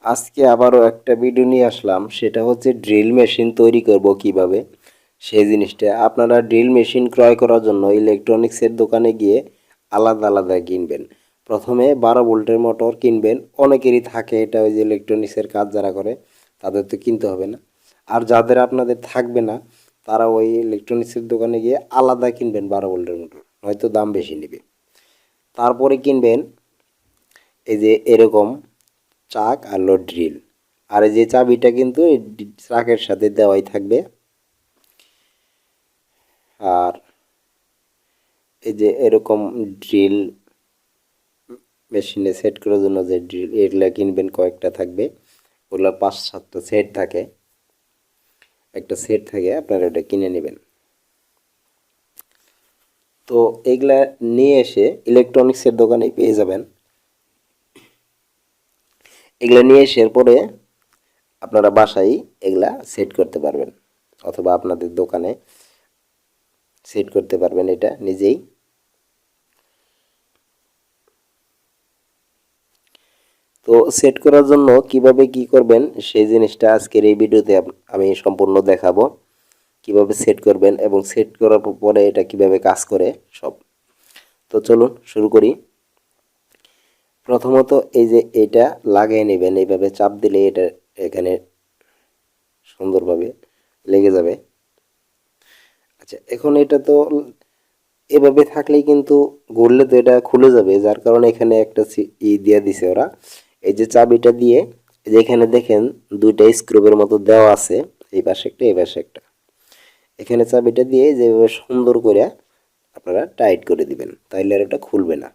আজকে আবারও একটা ভিডিও নিয়ে আসলাম, সেটা হচ্ছে ড্রিল মেশিন তৈরি করব কিভাবে সেই জিনিসটা। আপনারা ড্রিল মেশিন ক্রয় করার জন্য ইলেকট্রনিক্সের দোকানে গিয়ে আলাদা আলাদা কিনবেন। প্রথমে 12 ভোল্টের মোটর কিনবেন। অনেকেরই থাকে এটা, ওই যে ইলেকট্রনিক্সের কাজ যারা করে তাদের তো কিনতে হবে না। আর যাদের আপনাদের থাকবে না তারা ওই ইলেকট্রনিক্সের দোকানে গিয়ে আলাদা কিনবেন 12 ভোল্টের মোটর, হয়তো দাম বেশি নেবে। তারপরে কিনবেন এই যে এরকম চাক আর হলো ড্রিল। আর এই যে চাবিটা কিন্তু এই চাকের সাথে দেওয়াই থাকবে। আর এই যে এরকম ড্রিল মেশিনে সেট করার জন্য যে ড্রিল, এগুলা কিনবেন, কয়েকটা থাকবে। ওগুলো 5-7টা সেট থাকে, একটা সেট থাকে, আপনারা এটা কিনে নেবেন। তো এগুলা নিয়ে এসে ইলেকট্রনিক্সের দোকানে পেয়ে যাবেন। এগুলা নিয়ে এসে পরে আপনারা বাসায় এগুলা সেট করতে পারবেন, অথবা আপনাদের দোকানে সেট করতে পারবেন এটা নিজেই। তো সেট করার জন্য কিভাবে কি করবেন সেই জিনিসটা আজকের এই ভিডিওতে আমি সম্পূর্ণ দেখাবো। কিভাবে সেট করবেন এবং সেট করার পরে এটা কিভাবে কাজ করে সব। তো চলুন শুরু করি। প্রথমত এই যে এটা লাগিয়ে নেবেন, এইভাবে চাপ দিলে এটা এখানে সুন্দরভাবে লেগে যাবে। আচ্ছা, এখন এটা তো এভাবে থাকলেই কিন্তু ঘুরলে তো এটা খুলে যাবে, যার কারণে এখানে একটা দিয়ে দিছে ওরা। এই যে চাবিটা দিয়ে, এই যে এখানে দেখেন দুইটা স্ক্রুবের মতো দেওয়া আছে, এই পাশে একটা এই পাশে একটা। এখানে চাবিটা দিয়ে যেভাবে সুন্দর করে আপনারা টাইট করে দিবেন, তাইলে আর ওটা খুলবে না।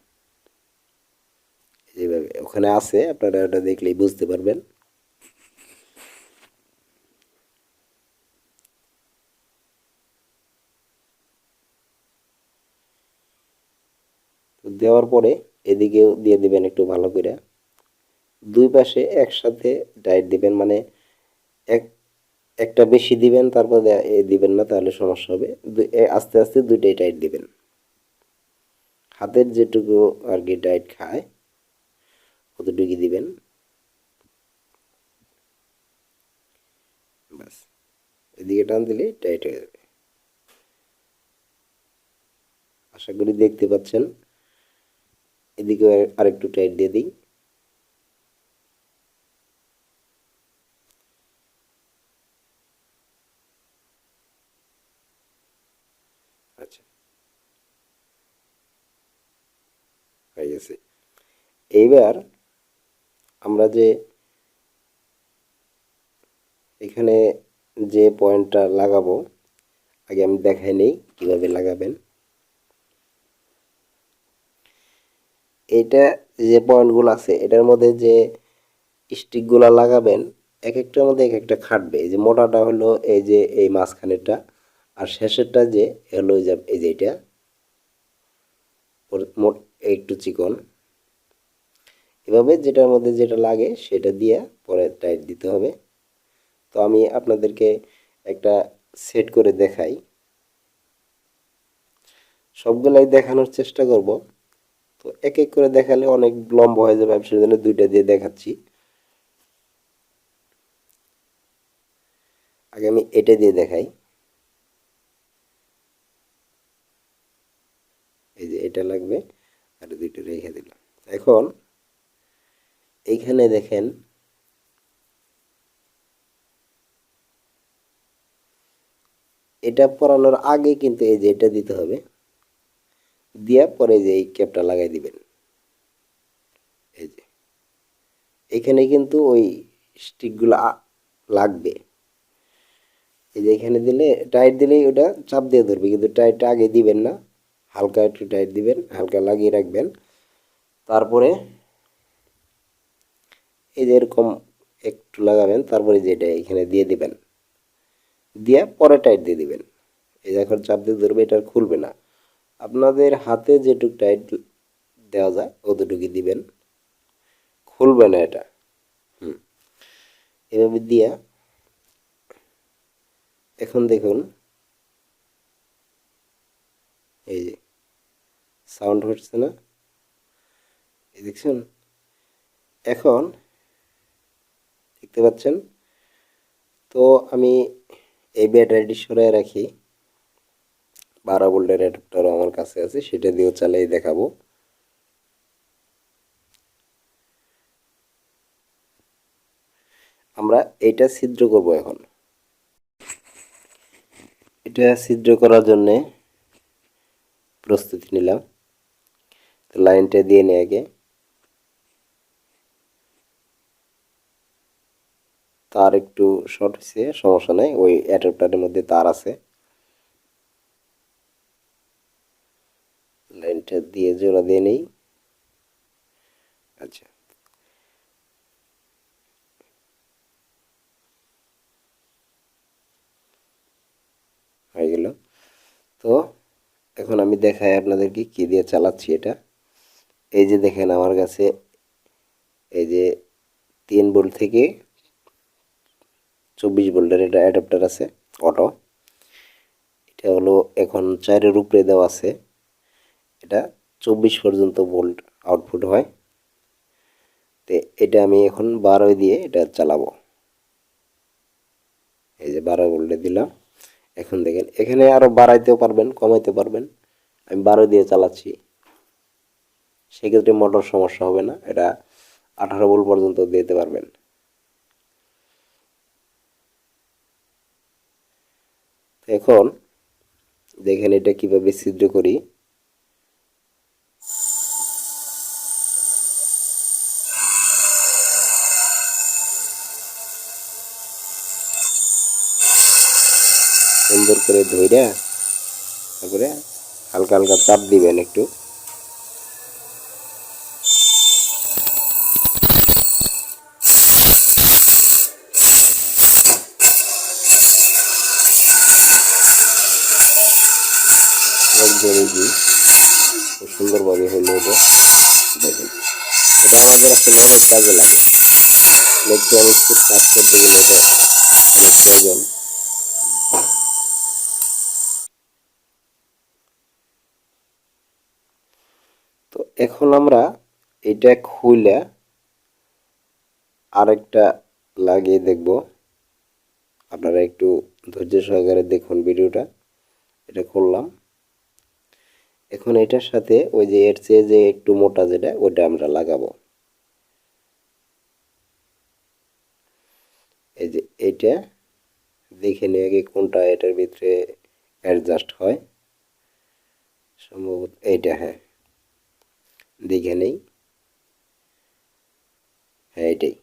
যেভাবে ওখানে আছে আপনারা ওটা দেখলেই বুঝতে পারবেন। তো দেওয়ার পরে এদিকেও দিয়ে দিবেন একটু ভালো করে। দুই পাশে একসাথে টাইট দিবেন, মানে এক একটা বেশি দিবেন, তারপর দিবেন না, তাহলে সমস্যা হবে। আস্তে আস্তে দুইটাই টাইট দিবেন, হাতের যেটুকু আর কি টাইট খায় কতটুকু দিবেন, বাস। এদিকে টান দিলে টাইট হয়ে যাবে। আশা করি দেখতে পাচ্ছেন। এদিকে আরেকটু টাইট দিয়ে দিই। আচ্ছা, হয়ে গেছে। এইবার আমরা যে এখানে যে পয়েন্টটা লাগাবো, আগে আমি দেখাই নেই কিভাবে লাগাবেন। এটা যে পয়েন্টগুলো আছে এটার মধ্যে যে স্টিকগুলো লাগাবেন, এক একটার মধ্যে এক একটা খাটবে। এই যে মোটাটা হলো এই যে এই মাঝখানেরটা, আর শেষেরটা যে হলো এই যে এটা মোট একটু চিকন। এভাবে যেটার মধ্যে যেটা লাগে সেটা দিয়ে পরে টাইট দিতে হবে। তো আমি আপনাদেরকে একটা সেট করে দেখাই, সবগুলাই দেখানোর চেষ্টা করব। তো এক এক করে দেখালে অনেক লম্বা হয়ে যাবে, আমি সেজন্য দুইটা দিয়ে দেখাচ্ছি। আগে আমি এটা দিয়ে দেখাই। এই যে এটা লাগবে, আর দুইটা রেখে দিলাম। এখন এইখানে দেখেন এটা পরানোর আগে কিন্তু এই যে এটা দিতে হবে, দেওয়ার পরে যে এই ক্যাপটা লাগাই দিবেন। এই যে এখানে কিন্তু ওই স্টিকগুলো লাগবে। এই যে এখানে দিলে টাইট দিলেই ওটা চাপ দিয়ে ধরবে, কিন্তু টাইটটা আগে দিবেন না, হালকা একটু টাইট দিবেন, হালকা লাগিয়ে রাখবেন। তারপরে এই যে এরকম একটু লাগাবেন, তারপরে যেটা এখানে দিয়ে দিবেন, দিয়ে পরে টাইট দিয়ে দিবেন। এই যে এখন চাপ দিয়ে ধরবে, এটা আর খুলবে না। আপনাদের হাতে যেটুক টাইট দেওয়া যায় অতটুকু দিবেন, খুলবে না এটা। হুম, এভাবে দিয়া এখন দেখুন এই যে সাউন্ড হচ্ছে না, এই দেখছেন। এখন দেখতে পাচ্ছেন। তো আমি এই ব্যাটারিটি সরিয়ে রাখি, 12 ভোল্টের অ্যাডাপ্টারও আমার কাছে আছে, সেটা দিয়েও চালিয়ে দেখাবো। আমরা এটা ছিদ্র করব এখন। এটা ছিদ্র করার জন্যে প্রস্তুতি নিলাম। তো লাইনটা দিয়ে নিই আগে। তার একটু শর্ট হয়েছে, সমস্যা নাই, ওই অ্যাডাপ্টারের মধ্যে তার আছে। লাইনটা দিয়ে জোড়া দিয়ে নেই। আচ্ছা, হয়ে গেল। তো এখন আমি দেখাই আপনাদেরকে কি দিয়ে চালাচ্ছি এটা। এই যে দেখেন আমার কাছে এই যে 3 ভোল্ট থেকে 24 ভোল্টের এটা অ্যাডাপ্টার আছে অটো। এটা হলো এখন 4-এর উপরে দেওয়া আছে। এটা 24 পর্যন্ত ভোল্ট আউটপুট হয়। তো এটা আমি এখন 12 দিয়ে এটা চালাবো। এই যে 12 ভোল্টে দিলাম। এখন দেখেন এখানে আরও বাড়াইতেও পারবেন, কমাইতে পারবেন। আমি 12 দিয়ে চালাচ্ছি, সেক্ষেত্রে মোটর সমস্যা হবে না। এটা 18 ভোল্ট পর্যন্ত দিতে পারবেন। এখন দেখেন এটা কিভাবে ছিদ্র করি। সুন্দর করে ধইরা তারপরে হালকা হালকা চাপ দিবেন একটু। একদমই খুব সুন্দরভাবে হলো এটা। দেখেন এটা আমাদের আসলে অনেক কাজে লাগে, ইলেকট্রনিক্সের কাজ করতে গেলে এটা অনেক প্রয়োজন। তো এখন আমরা এটা খুইলা আরেকটা লাগিয়ে দেখব। আপনারা একটু ধৈর্য সহকারে দেখুন ভিডিওটা। এটা করলাম। এখন এটার সাথে ওই যে এর চেয়ে যে একটু মোটা যেটা ওটা আমরা লাগাবো। এই যে এইটা দেখে নিয়ে আগে কোনটা এটার ভিতরে অ্যাডজাস্ট হয়। সম্ভবত এইটা, হ্যাঁ, দেখে নেই। হ্যাঁ, এটাই।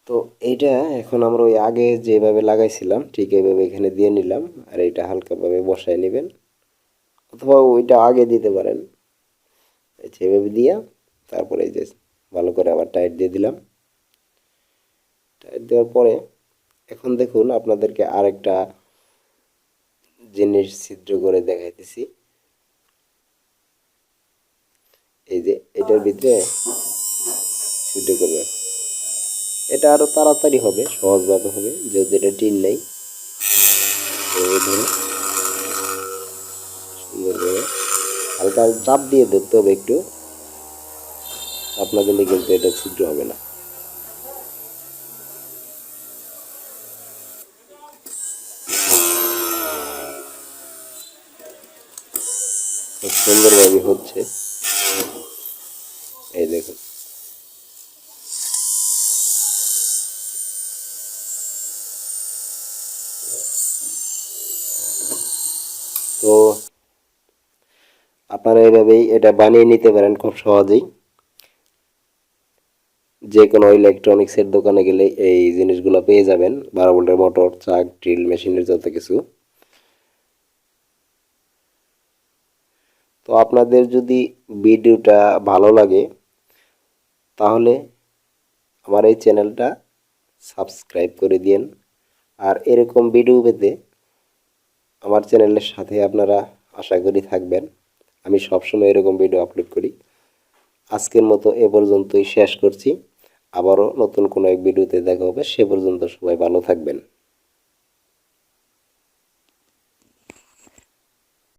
তো এইটা এখন আমরা ওই আগে যেভাবে লাগাইছিলাম ঠিক এইভাবে এখানে দিয়ে নিলাম, আর এইটা হালকাভাবে বসায় নেবেন, অথবা ওইটা আগে দিতে পারেন। যেভাবে দিয়া তারপরে এই যে ভালো করে আবার টাইট দিয়ে দিলাম। টাইট দেওয়ার পরে এখন দেখুন আপনাদেরকে আরেকটা জিনিস ছিদ্র করে দেখাইতেছি। এই যে এটার ভিতরে ছিদ্র করবেন। এটা আরো তাড়াতাড়ি হবে, সহজভাবে হবে, যেহেতু এটা টিন নেই। ধরে সুন্দর করে হালকা চাপ দিয়ে ধরতে হবে একটু, চাপ না দিলে কিন্তু এটা ছিদ্র হবে না। খুব সুন্দরভাবে হচ্ছে, এই দেখুন। তো আপনারা এইভাবেই এটা বানিয়ে নিতে পারেন খুব সহজেই। যে কোনো ইলেকট্রনিক্সের দোকানে গেলে এই জিনিসগুলো পেয়ে যাবেন, 12 ভোল্টের মোটর, চাক, ড্রিল মেশিনের যত কিছু। তো আপনাদের যদি ভিডিওটা ভালো লাগে তাহলে আমার এই চ্যানেলটা সাবস্ক্রাইব করে দিন। আর এরকম ভিডিও পেতে আমার চ্যানেলের সাথে আপনারা আশা করি থাকবেন। আমি সবসময় এরকম ভিডিও আপলোড করি। আজকের মতো এ পর্যন্তই শেষ করছি। আবারও নতুন কোনো এক ভিডিওতে দেখা হবে। সে পর্যন্ত সবাই ভালো থাকবেন।